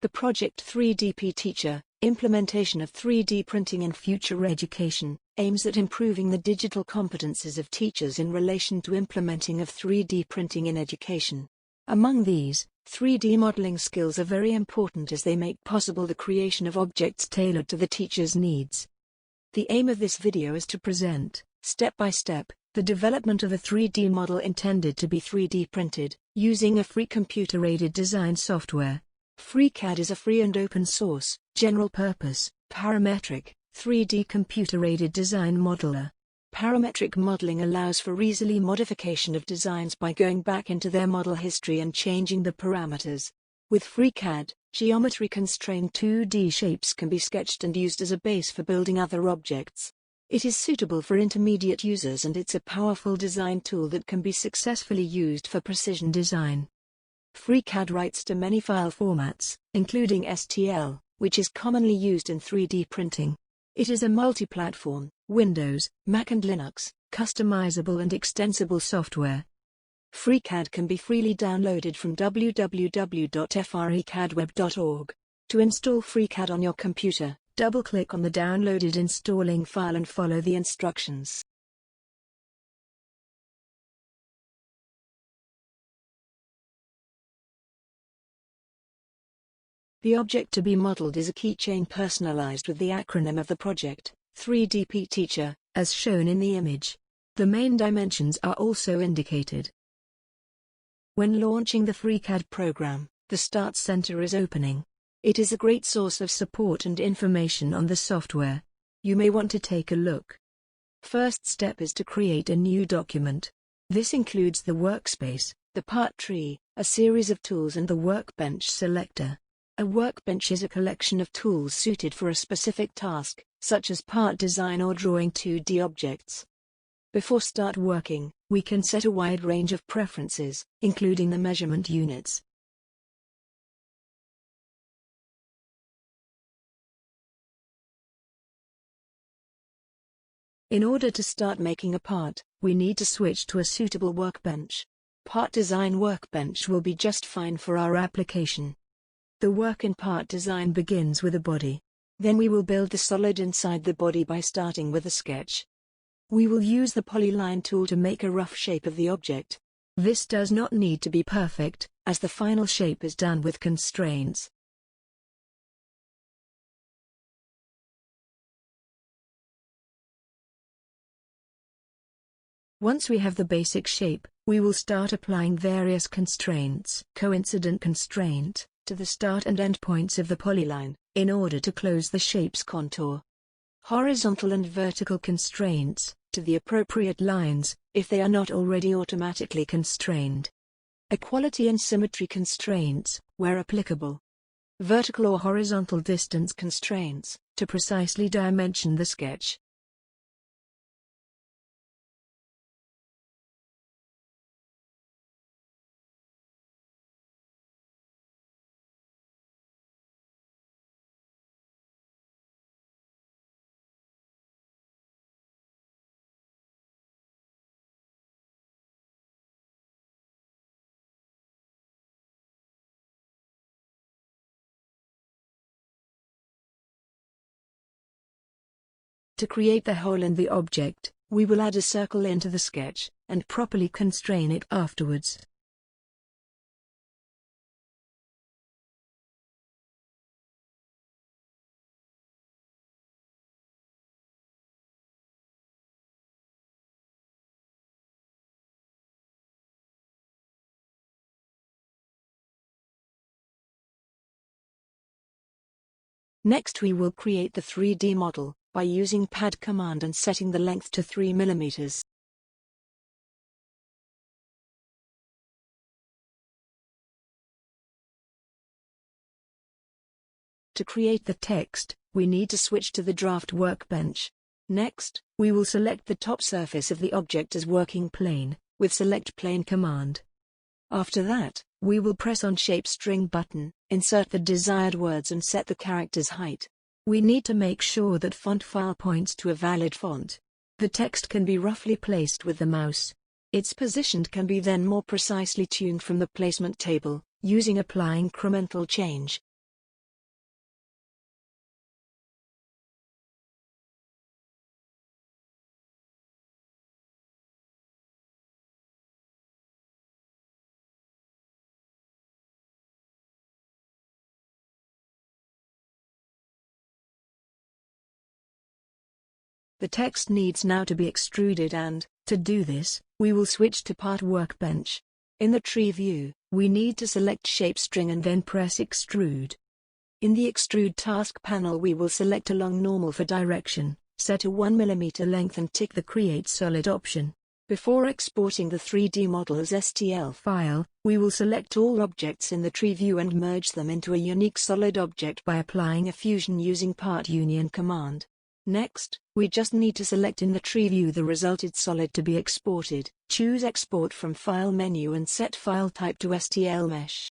The project 3DP Teacher, Implementation of 3D Printing in Future Education, aims at improving the digital competences of teachers in relation to implementing of 3D printing in education. Among these, 3D modeling skills are very important as they make possible the creation of objects tailored to the teacher's needs. The aim of this video is to present, step by step, the development of a 3D model intended to be 3D printed, using a free computer-aided design software. FreeCAD is a free and open-source, general-purpose, parametric, 3D computer-aided design modeler. Parametric modeling allows for easily modification of designs by going back into their model history and changing the parameters. With FreeCAD, geometry-constrained 2D shapes can be sketched and used as a base for building other objects. It is suitable for intermediate users and it's a powerful design tool that can be successfully used for precision design. FreeCAD writes to many file formats, including STL, which is commonly used in 3D printing. It is a multi-platform, Windows, Mac and Linux, customizable and extensible software. FreeCAD can be freely downloaded from www.freecadweb.org. To install FreeCAD on your computer, double-click on the downloaded installing file and follow the instructions. The object to be modeled is a keychain personalized with the acronym of the project, 3DP Teacher, as shown in the image. The main dimensions are also indicated. When launching the FreeCAD program, the Start Center is opening. It is a great source of support and information on the software. You may want to take a look. First step is to create a new document. This includes the workspace, the part tree, a series of tools and the workbench selector. A workbench is a collection of tools suited for a specific task, such as part design or drawing 2D objects. Before start working, we can set a wide range of preferences, including the measurement units. In order to start making a part, we need to switch to a suitable workbench. Part Design Workbench will be just fine for our application. The work in part design begins with a body. Then we will build the solid inside the body by starting with a sketch. We will use the polyline tool to make a rough shape of the object. This does not need to be perfect, as the final shape is done with constraints. Once we have the basic shape, we will start applying various constraints. Coincident constraint to the start and end points of the polyline, in order to close the shape's contour. Horizontal and vertical constraints, to the appropriate lines, if they are not already automatically constrained. Equality and symmetry constraints, where applicable. Vertical or horizontal distance constraints, to precisely dimension the sketch. To create the hole in the object, we will add a circle into the sketch, and properly constrain it afterwards. Next we will create the 3D model, by using pad command and setting the length to 3 mm. To create the text, we need to switch to the draft workbench. Next, we will select the top surface of the object as working plane, with select plane command. After that, we will press on Shape String button, insert the desired words and set the character's height. We need to make sure that font file points to a valid font. The text can be roughly placed with the mouse. Its position can be then more precisely tuned from the placement table, using apply incremental change. The text needs now to be extruded, and, to do this, we will switch to Part Workbench. In the tree view, we need to select Shape String and then press Extrude. In the Extrude task panel we will select along normal for direction, set a 1 mm length and tick the Create Solid option. Before exporting the 3D model as STL file, we will select all objects in the tree view and merge them into a unique solid object by applying a fusion using Part Union command. Next, we just need to select in the tree view the resulted solid to be exported, choose Export from File menu and set file type to STL Mesh.